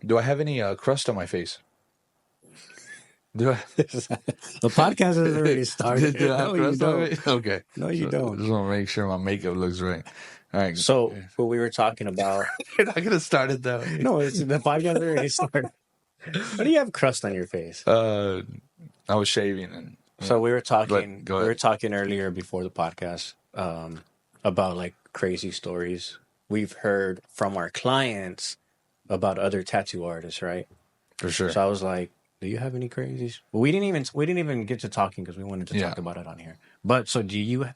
Do I have any crust on my face? Do I? The podcast has already started. Do I have No, you crust on my don't. face? Okay. No, you don't. Just want to make sure my makeup looks right. All right. So, what we were talking about. You're not gonna start it that way. No, it's the podcast already started. Why do you have crust on your face? I was shaving and. So we were talking. Go We were ahead. talking earlier before the podcast about like crazy stories we've heard from our clients about other tattoo artists, right? For sure. So I was like, "Do you have any crazies?" Well, we didn't even get to talking because we wanted to talk about it on here. But so,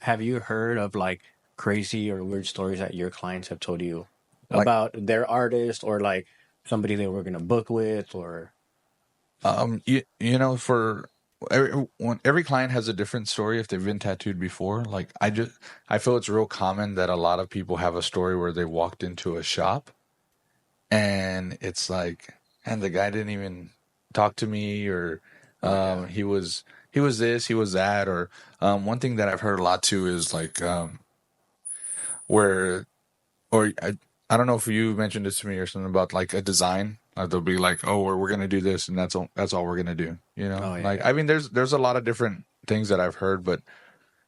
have you heard of like crazy or weird stories that your clients have told you about their artist or like somebody they were gonna book with or? For every client has a different story if they've been tattooed before. Like I feel it's real common that a lot of people have a story where they walked into a shop and it's like, and the guy didn't even talk to me, or he was this, he was that, or one thing that I've heard a lot too is like where, or I don't know if you mentioned this to me or something about like a design. They'll be like, "Oh, we're gonna do this, and that's all we're gonna do." You know, I mean, there's a lot of different things that I've heard, but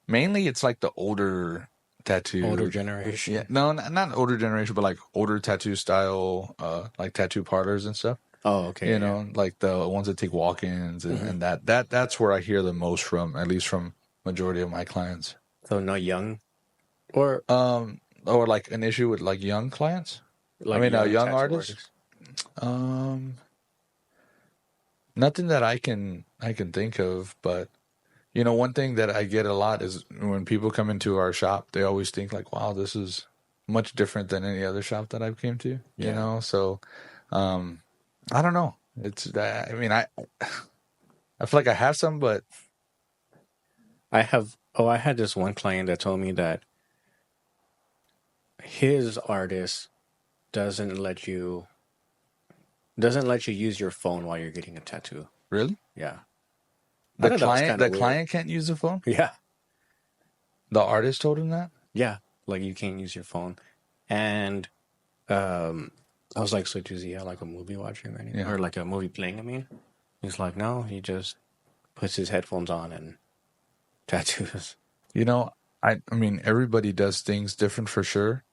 mainly it's like the older generation. Yeah, no, not older generation, but like older tattoo style, like tattoo parlors and stuff. Oh, okay. You know, like the ones that take walk-ins and that's where I hear the most from, at least from majority of my clients. So not young, or like an issue with like young clients. like young artists. Nothing that I can think of, but one thing that I get a lot is when people come into our shop, they always think like, "Wow, this is much different than any other shop that I've came to." You know, so I don't know. It's I mean, I feel like I have some, but I have. Oh, I had this one client that told me that his artist doesn't let you use your phone while you're getting a tattoo. Really? Yeah. The client can't use the phone? Yeah. The artist told him that? Yeah. Like you can't use your phone. And I was like, so does he have like a movie watching or anything? Yeah. Or like a movie playing, I mean? He's like, no, he just puts his headphones on and tattoos. I mean, everybody does things different for sure.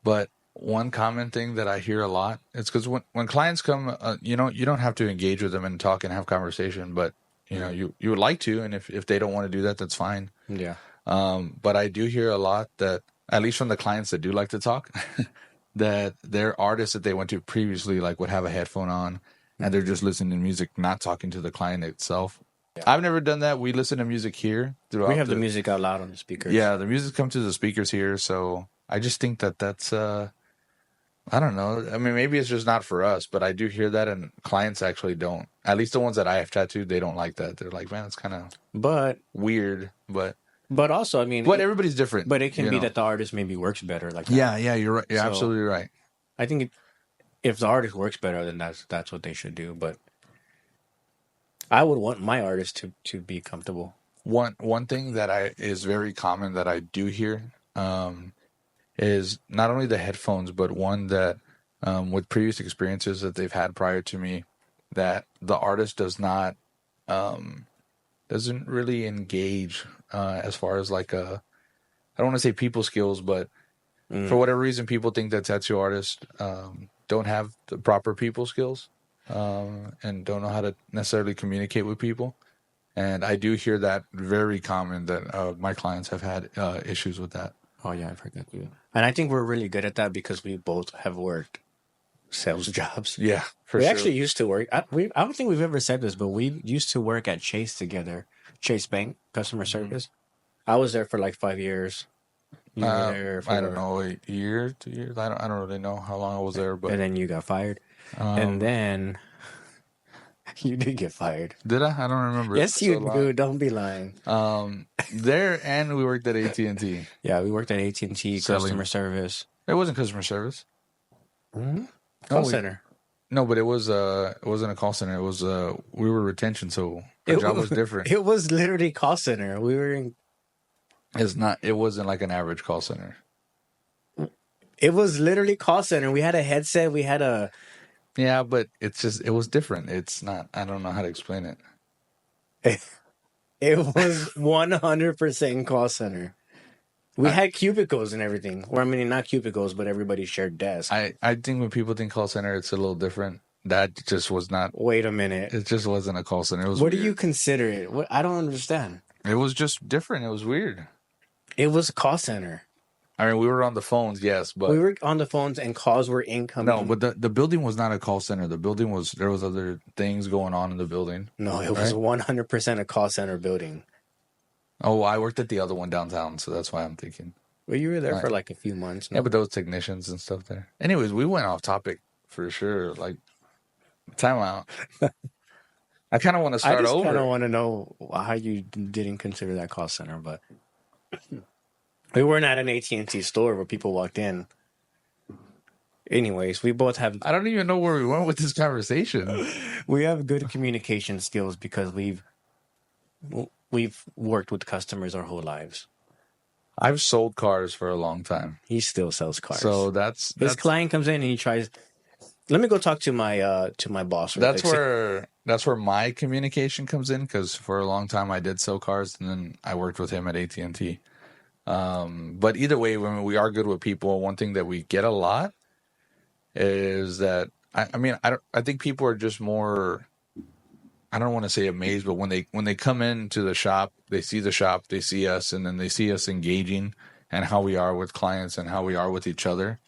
But one common thing that I hear a lot is because when clients come, you don't have to engage with them and talk and have conversation, but you would like to, and if they don't want to do that, that's fine. Yeah. But I do hear a lot that, at least from the clients that do like to talk, that their artists that they went to previously like would have a headphone on and they're just listening to music, not talking to the client itself. Yeah. I've never done that. We listen to music here. We have the music out loud on the speakers. Yeah, the music comes to the speakers here, so I just think that's I don't know. I mean, maybe it's just not for us, but I do hear that, and clients actually don't. At least the ones that I have tattooed, they don't like that. They're like, man, it's kind of weird, but also, I mean, everybody's different. But it can be that the artist maybe works better. Like that. Yeah, you're right. You're absolutely right. I think if the artist works better, then that's what they should do. But I would want my artist to be comfortable. One thing that is very common that I do hear is not only the headphones, but one that with previous experiences that they've had prior to me, that the artist doesn't really engage as far as like I don't want to say people skills, but for whatever reason, people think that tattoo artists don't have the proper people skills and don't know how to necessarily communicate with people. And I do hear that very common that my clients have had issues with that. Oh, yeah, I've heard that too. And I think we're really good at that because we both have worked sales jobs. Yeah, we actually used to work. I don't think we've ever said this, but we used to work at Chase together. Chase Bank, customer service. I was there for like 5 years. You were there for, I don't know, a year, 2 years. I don't really know how long I was there, but and then you got fired, and then you did get fired. Did I? I don't remember. Yes, you do. Don't be lying. There, and we worked at AT&T. Yeah, we worked at AT&T customer service. It wasn't customer service. Mm-hmm. Call center. No, but it wasn't a call center. It was we were retention, so the job was different. It was literally call center. We were in. It wasn't like an average call center. It was literally call center. We had a headset. We had a Yeah, but it's just it was different. It's not. I don't know how to explain it. It was 100% call center. We I, had cubicles and everything. Or I mean, not cubicles, but everybody shared desk. I think when people think call center, it's a little different. That just was not. Wait a minute. It just wasn't a call center. It was What do you weird. consider it? What I don't understand. It was just different. It was weird. It was a call center. I mean, we were on the phones, yes, We but were on the phones and calls were no, incoming. but the building was not a call center. The building was there was other things going on in the building. No, it was Right? 100% a call center building. Oh, I worked at the other one downtown, so that's why I'm thinking. Well, you were there Right. for like a few months. Yeah, No? but there was technicians and stuff there. Anyways, we went off topic for sure. Like time out. I kind of want to I start just kind of over. want to know how you didn't consider that call center, but we weren't at an AT&T store where people walked in. Anyways, we both have I don't even know where we went with this conversation. we have good communication skills because we've worked with customers our whole lives. I've sold cars for a long time, He still sells cars. so His client comes in and he tries. Let me go talk to my boss. Real that's quick. where my communication comes in because for a long time I did sell cars and then I worked with him at AT&T. But either way, when we are good with people, one thing that we get a lot is that I mean I think people are just more. I don't want to say amazed, but when they come into the shop, they see the shop, they see us, and then they see us engaging and how we are with clients and how we are with each other.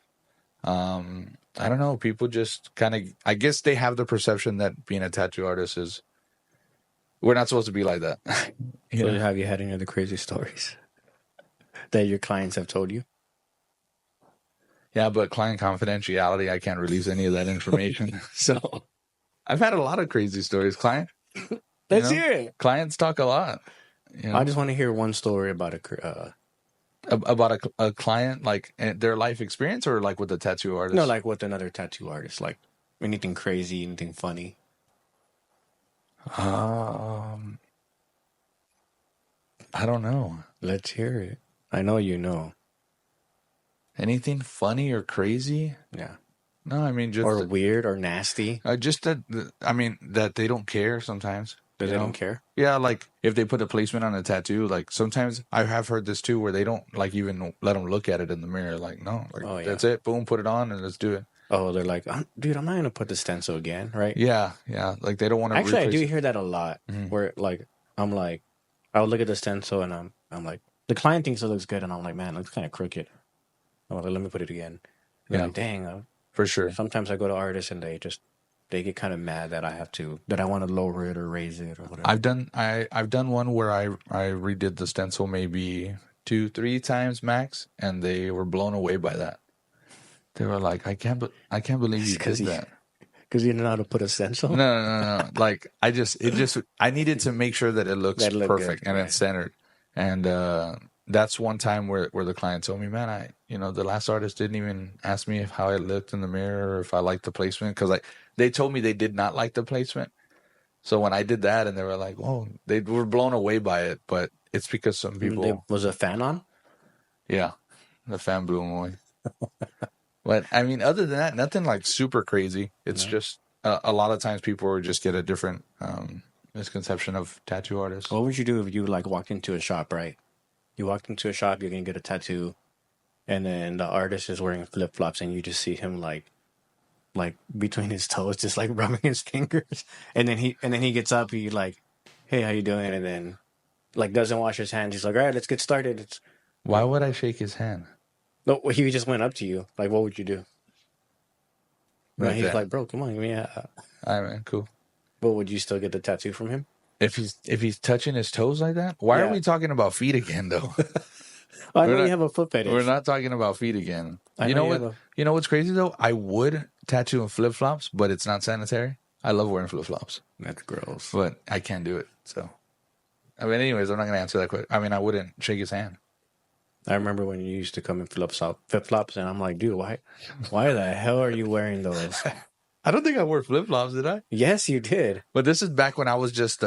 I don't know. People just kind of, I guess they have the perception that being a tattoo artist is, we're not supposed to be like that. So have you had any other crazy stories that your clients have told you? Yeah, but client confidentiality, I can't release any of that information. So I've had a lot of crazy stories. Let's hear it. Clients talk a lot. I just want to hear one story about about a client, like their life experience, or like with a tattoo artist. no, like with another tattoo artist, like anything crazy, anything funny. I don't know. Let's hear it. I know you know. Anything funny or crazy? Yeah. No, I mean just Or weird or nasty. just that. I mean that they don't care sometimes. That they don't care. Yeah, like if they put a placement on a tattoo, like sometimes I have heard this too, where they don't like even let them look at it in the mirror. Like no, like that's it. Boom, put it on and let's do it. Oh, they're like, dude, I'm not gonna put the stencil again, right? Yeah, yeah. Like they don't want to. Actually, I do hear that a lot. Where like I'm like, I'll look at the stencil and I'm like, the client thinks it looks good, and I'm like, man, it looks kind of crooked. I'm like, let me put it again. And yeah, like, dang, for sure. Sometimes I go to artists and they get kind of mad that I want to lower it or raise it or whatever. I've done one where I redid the stencil maybe 2-3 times max, and they were blown away by that. They were like, I can't believe you did that. Because you know how to put a stencil? No. Like I needed to make sure that it looks perfect and it's centered. And that's one time where the client told me, man, the last artist didn't even ask me how I looked in the mirror or if I liked the placement, because they told me they did not like the placement. So when I did that, and they were like, "Whoa," they were blown away by it. But it's because some people was a fan on. Yeah, the fan blew them away. But I mean, other than that, nothing like super crazy. It's just a lot of times people just get a different misconception of tattoo artists. What would you do if you like walked into a shop, right? You walked into a shop, you're gonna get a tattoo, and then the artist is wearing flip flops, and you just see him like between his toes, just like rubbing his fingers, and then he gets up, he like, hey, how you doing? And then like doesn't wash his hands. He's like, all right, let's get started. Why would I shake his hand? No, he just went up to you. Like, what would you do? Right, he's like, bro, come on, give me a. All right, man, cool. But would you still get the tattoo from him? If he's touching his toes like that? Why are we talking about feet again, though? I know you have a foot fetish. We're not talking about feet again. You know what? You know what's crazy though? I would tattoo in flip flops, but it's not sanitary. I love wearing flip flops. That's gross. But I can't do it. So, I mean, anyways, I'm not gonna answer that question. I mean, I wouldn't shake his hand. I remember when you used to come in flip flops, and I'm like, dude, why the hell are you wearing those? I don't think I wore flip flops, did I? Yes, you did. But this is back when I was just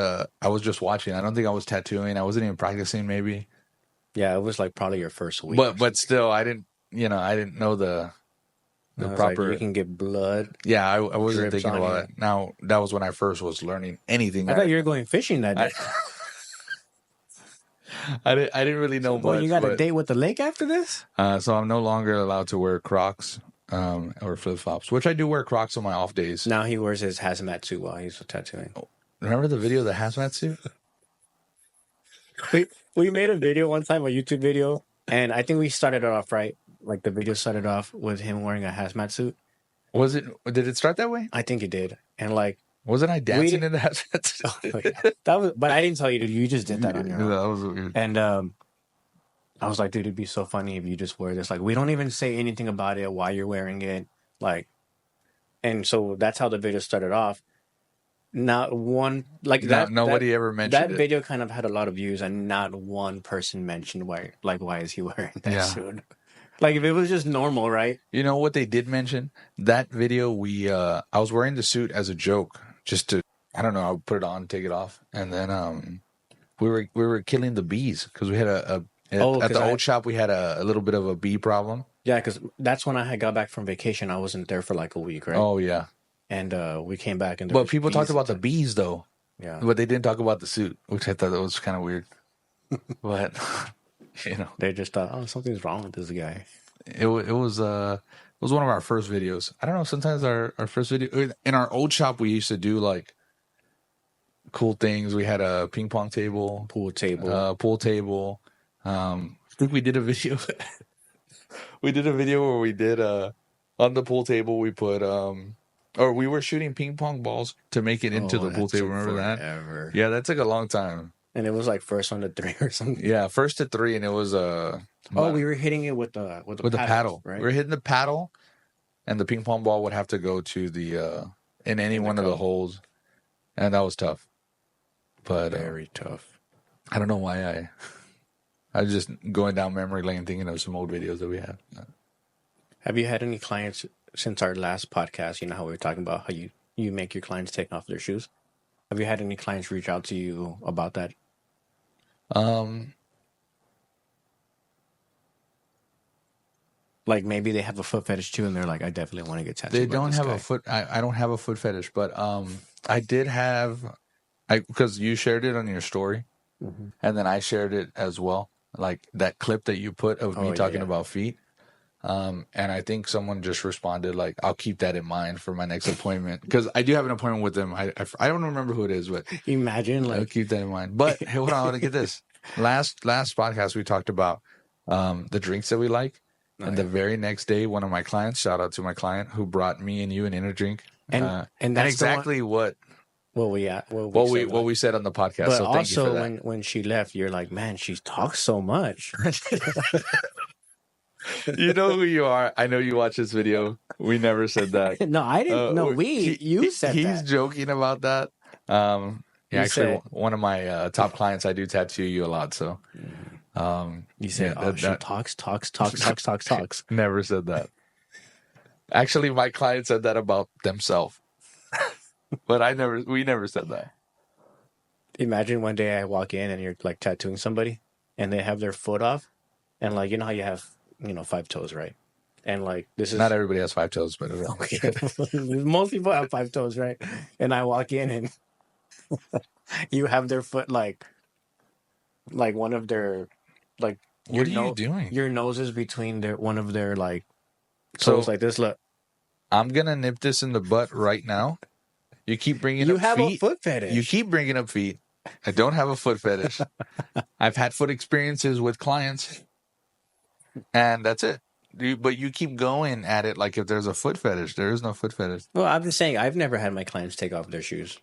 watching. I don't think I was tattooing. I wasn't even practicing. Maybe. Yeah, it was like probably your first week. But still, I didn't know the was like, proper. you can get blood. Yeah, I wasn't Drips thinking on about you. that. Now that was when I first was learning anything. I thought you were going fishing that I, day. I didn't really know Well, you much, got a but date with the lake after this? so I'm no longer allowed to wear Crocs or flip flops, which I do wear Crocs on my off days. Now he wears his hazmat suit while he's tattooing. Remember the video of the hazmat suit? We made a video one time, a YouTube video, and I think we started it off right. Like the video started off with him wearing a hazmat suit. Was it? Did it start that way? I think it did, and like Wasn't I dancing in the hazmat oh, suit? yeah. That was, but I didn't tell you, dude. You just did that on your own. That was weird. And I was like, dude, it'd be so funny if you just wear this. Like, we don't even say anything about it, why you're wearing it, like. And so that's how the video started off. Not one like that. Nobody ever mentioned that it. video. Kind of had a lot of views, and not one person mentioned why. Like, why is he wearing that suit? Like, if it was just normal, right? You know what they did mention? That video, I was wearing the suit as a joke, just to, I don't know, I would put it on, take it off, and then we were killing the bees because we had at the old shop we had a little bit of a bee problem. Yeah, because that's when I had got back from vacation. I wasn't there for like a week, right? Oh yeah. And we came back, and but people talked about the bees though. Yeah, but they didn't talk about the suit, which I thought that was kind of weird. But you know, they just thought, oh, something's wrong with this guy. It was one of our first videos. I don't know. Sometimes our first video in our old shop, we used to do like cool things. We had a ping pong table, pool table. I think we did a video. We did a video where we did on the pool table we put or we were shooting ping pong balls to make it into the pool table. Remember that? Yeah, that took a long time. And it was like first 1 to 3 or something. Yeah, first to 3, and it was we were hitting it with the paddle, right? We were hitting the paddle, and the ping pong ball would have to go to the in any one of the holes, and that was tough. But very tough. I don't know why I was just going down memory lane thinking of some old videos that we had. Have you had any clients since our last podcast? You know how we were talking about how you make your clients take off their shoes. Have you had any clients reach out to you about that? Like maybe they have a foot fetish too, and they're like, I definitely want to get tattooed. They don't have a foot. I don't have a foot fetish, but I did have, because you shared it on your story, and then I shared it as well, like that clip that you put of me talking about feet. And I think someone just responded like, I'll keep that in mind for my next appointment, because I do have an appointment with them. I don't remember who it is, but imagine like, I'll keep that in mind. But hey, hold on, I want to get this. Last podcast we talked about the drinks that we like. And the very next day, one of my clients, shout out to my client who brought me and you an inner drink, and that's exactly what we said on the podcast. But so thank you for that. when she left, you're like, man, she talks so much. You know who you are. I know you watch this video. We never said that. No, I didn't. No, you said he's joking about that. Actually, one of my top clients, I do tattoo you a lot, so. You said, she talks. Never said that. Actually, my client said that about themselves, but we never said that. Imagine one day I walk in and you're like tattooing somebody, and they have their foot off, and like, you know how you have 5 toes, right? And like, this is not everybody has 5 toes, but most people have 5 toes, right? And I walk in and you have their foot like one of their like. What are you doing? Your nose is between one of their like toes, like this. Look, I'm gonna nip this in the butt right now. You keep bringing up feet. You have a foot fetish. You keep bringing up feet. I don't have a foot fetish. I've had foot experiences with clients, and that's it. But you keep going at it like if there's a foot fetish. There is no foot fetish. Well, I'm just saying, I've never had my clients take off their shoes.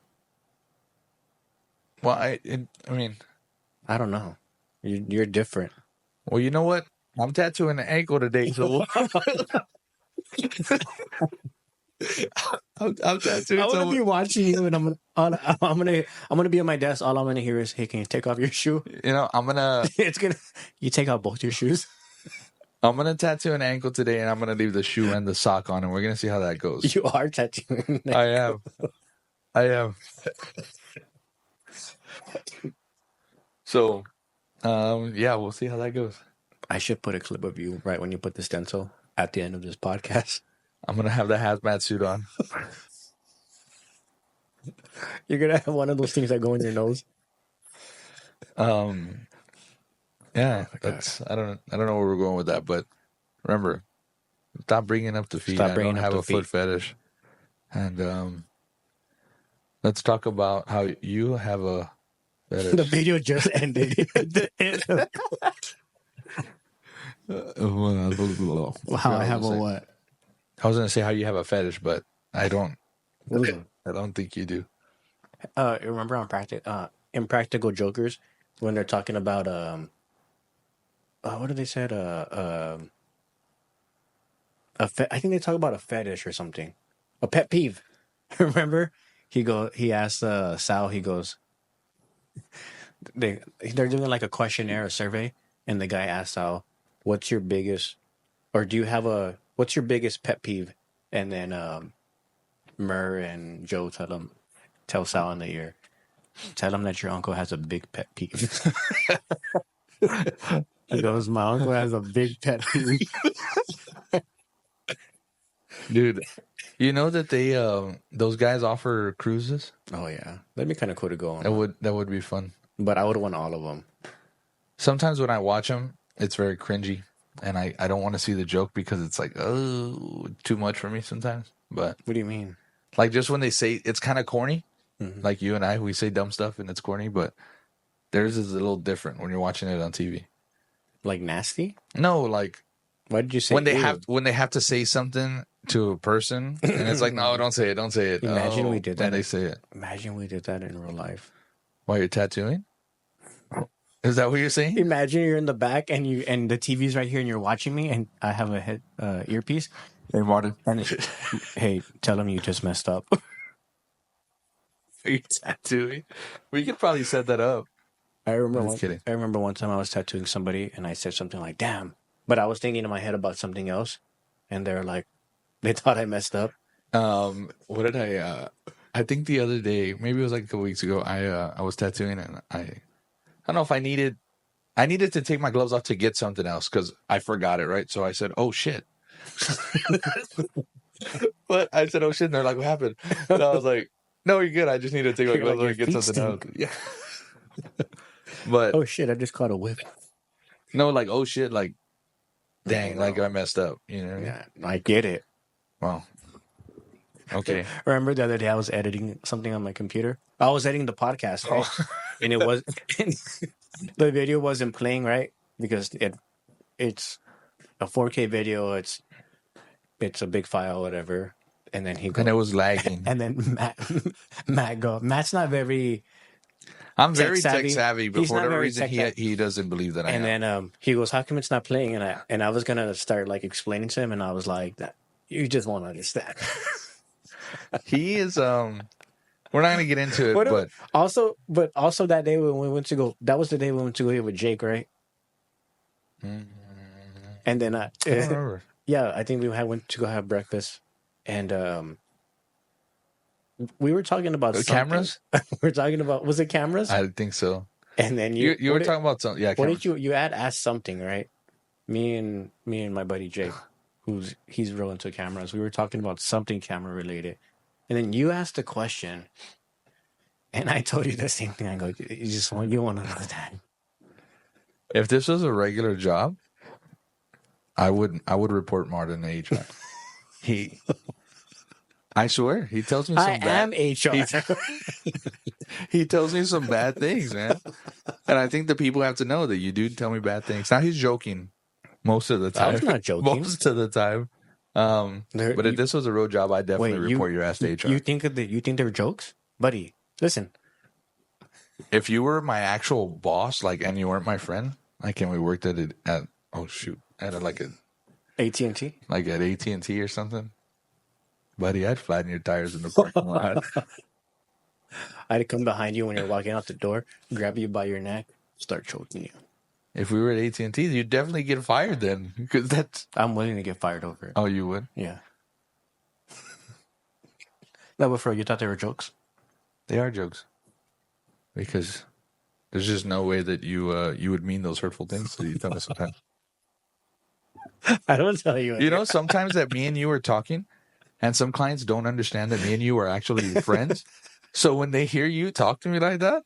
Well, I mean, I don't know. You're different. Well, you know what? I'm tattooing an ankle today, so I'm tattooing. I'm gonna be watching you, and I'm gonna be at my desk. All I'm gonna hear is, "Hey, can you take off your shoe?" I'm gonna. You take off both your shoes. I'm gonna tattoo an ankle today, and I'm gonna leave the shoe and the sock on, and we're gonna see how that goes. You are tattooing. I am. So. Yeah, we'll see how that goes. I should put a clip of you right when you put the stencil at the end of this podcast. I'm gonna have the hazmat suit on. You're gonna have one of those things that go in your nose. Yeah, Oh, that's I don't know where we're going with that, but remember, stop bringing up the feet. Stop I don't bringing up have the a foot feet. fetish, and let's talk about how you have a The fetish. video just ended at the end of how I have a what? I was gonna say how you have a fetish, but I don't. Ooh. I don't think you do. Remember on Impractical Jokers when they're talking about what did they said I think they talk about a fetish or something, a pet peeve. Remember, he asked Sal. He goes, they're doing like a questionnaire, a survey, and the guy asked Sal, "What's your biggest, or do you have what's your biggest pet peeve?" And then Murr and Joe tell Sal in the ear, "Tell him that your uncle has a big pet peeve." He goes, "My uncle has a big pet peeve." Dude, you know that they those guys offer cruises? Oh yeah, that'd be kind of cool to go on. That would be fun. But I would want all of them. Sometimes when I watch them, it's very cringy, and I don't want to see the joke because it's like, oh, too much for me sometimes. But What do you mean? like just when they say it's kind of corny, Mm-hmm. like you and I, we say dumb stuff and it's corny, but theirs is a little different when you're watching it on TV. Like nasty? No, like Why did you say when they ew? when they have to say something to a person, and it's like, no, don't say it, don't say it. Imagine we Oh, did when that. they say it. Imagine we did that in real life. While you're tattooing? Is that what you're saying? Imagine you're in the back and the TV's right here and you're watching me and I have a earpiece. Hey, Martin. And hey, tell him you just messed up. Are you tattooing? We could probably set that up. I remember Kidding. I remember one time I was tattooing somebody and I said something like, "Damn," but I was thinking in my head about something else, and they're like, they thought I messed up. What did I think the other day, maybe it was like a couple weeks ago, I was tattooing and I don't know if I needed to take my gloves off to get something else because I forgot it, right? So I said, "Oh shit." But I said, "Oh shit," and they're like, "What happened?" And I was like, "No, you're good. I just need to take my You're gloves like, off and get "Your something else." feet Yeah. But Oh shit! I just caught a whip. no, like, oh shit, like, dang, like I messed up. You know what I mean? Yeah, I get it. Wow. Okay. Remember the other day I was editing something on my computer. I was editing the podcast, right? And it was the video wasn't playing right because it's a 4K video. It's a big file, whatever. And then he goes, And it was lagging. and then Matt's not very. I'm very tech tech savvy, but He's for not whatever very reason, tech he doesn't believe that I And am. then he goes, "How come it's not playing?" And I was gonna start like explaining to him, and I was like, "That you just won't understand." He is we're not gonna get into it, but also that day when we went to go, that was the day we went to go here with Jake, right? And then I don't remember. yeah, I think we went to go have breakfast, and we were talking about Cameras. we are talking about, was it cameras? I think so. And then You were talking about something. Yeah. what Cameras. did you had asked something, right? Me and my buddy Jake, he's real into cameras. We were talking about something camera related, and then you asked a question, and I told you the same thing. I go, you want to know that? If this was a regular job, I would report Martin to HR. I swear, he tells me some I am HR. He tells me some bad things, man. And I think the people have to know that you do tell me bad things. Now he's joking most of the time. I was not joking. Most of the time. But if this was a real job, I'd definitely report your ass to HR. You think they're jokes, buddy? Listen, if you were my actual boss, like, and you weren't my friend, like, and we worked at AT&T, like at AT&T or something, buddy, I'd flatten your tires in the parking lot. I'd come behind you when you're walking out the door, grab you by your neck, start choking you. If we were at AT&T, you'd definitely get fired then, because I'm willing to get fired over it. Oh, you would? Yeah. No, but for you thought they were jokes? They are jokes. Because there's just no way that you would mean those hurtful things that you tell me sometimes. I don't tell you. You know, sometimes that me and you are talking, And some clients don't understand that me and you are actually friends. So when they hear you talk to me like that,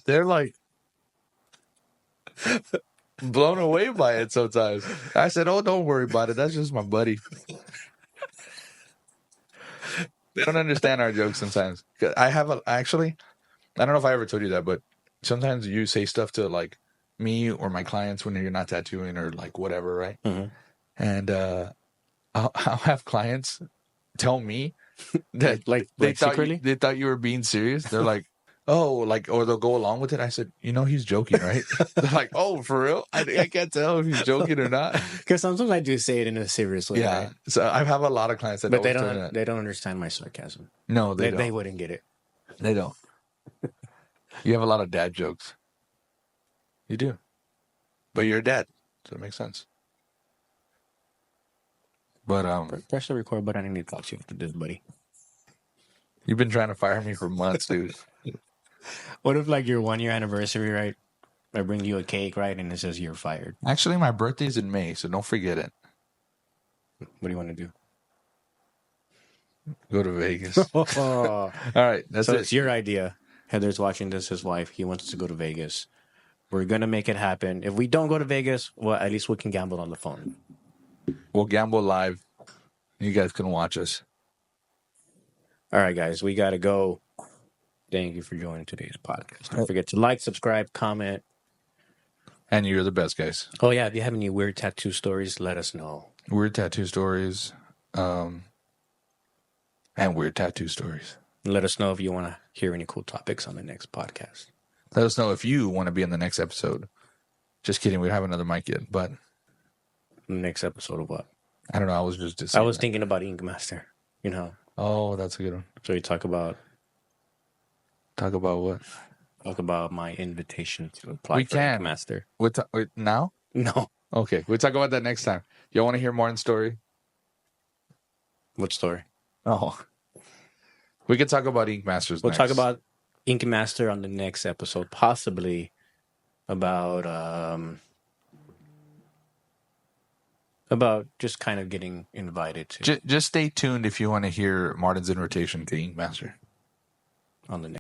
they're like blown away by it sometimes. I said, oh, don't worry about it. That's just my buddy. They don't understand our jokes sometimes. I don't know if I ever told you that, but sometimes you say stuff to like me or my clients when you're not tattooing or like whatever, right? Mm-hmm. And I'll have clients tell me that they thought you were being serious. They're like, oh, like, or they'll go along with it. I said, he's joking, right? They're like, oh, for real? I can't tell if he's joking or not. Because sometimes I do say it in a serious way. Yeah. Right? So I have a lot of clients that but they don't understand my sarcasm. No, they don't. They wouldn't get it. They don't. You have a lot of dad jokes. You do. But you're a dad, so it makes sense. But press the record button. I need to talk to you after this, buddy. You've been trying to fire me for months, dude. What if like your 1 year anniversary, right? I bring you a cake, right, and it says you're fired. Actually, my birthday's in May, so don't forget it. What do you want to do? Go to Vegas. All right, that's so it. It's your idea. Heather's watching this. His wife. He wants to go to Vegas. We're gonna make it happen. If we don't go to Vegas, well, at least we can gamble on the phone. We'll gamble live. You guys can watch us. All right, guys, we gotta go. Thank you for joining today's podcast. Don't forget to like, subscribe, comment. And you're the best, guys. Oh yeah, if you have any weird tattoo stories, let us know. Weird tattoo stories, and weird tattoo stories. Let us know if you want to hear any cool topics on the next podcast. Let us know if you want to be in the next episode. Just kidding. We don't have another mic yet, but the next episode of what? I don't know. I was thinking about Ink Master. Oh, that's a good one. So we talk about what? Talk about my invitation to apply for Ink Master. Wait, now? No. Okay, we'll talk about that next time. Y'all want to hear Martin's story? What story? Oh, we could talk about Ink Masters. We'll talk about Ink Master on the next episode, possibly about just kind of getting invited to. Just stay tuned if you want to hear Martin's invitation to Ink Master On the next.